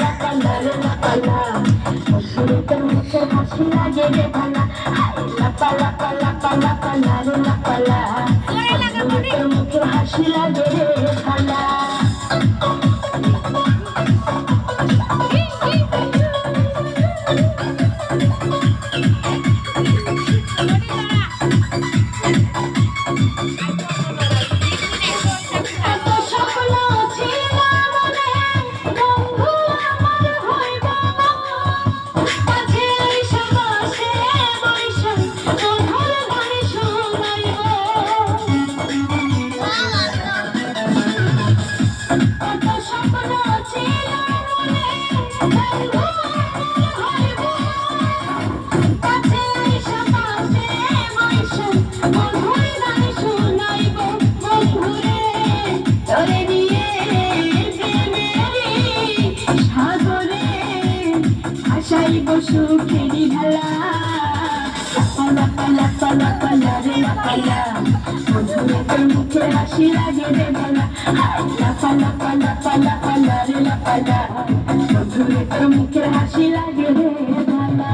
লাপালা রে লাপালা বন্ধুরে তোর মুখের হাসি লাগে রে ভালা লাপালা লাপালা লাপালা রে লাপালা বন্ধুরে তোর মুখের হাসি লাগে রে ভালা সুখেরি ঢালা লাপালা লাপালা রে লাপালা বন্ধুরে তোর মুখে হাসি লাগে রে ভালা লাপালা লাপালা রে লাপালা বন্ধুরে তোর মুখে হাসি লাগে রে ভালা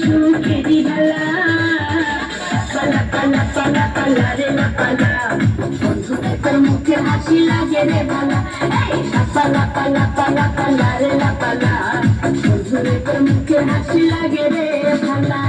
সুখেরি ঢালা লাপালা রে লাপালা বন্ধুরে তোর মুখে হাসি লাগে রে ভালা লাপালা রে লাপালা বন্ধুরে তোর মুখে হাসি লাগে রে ভালা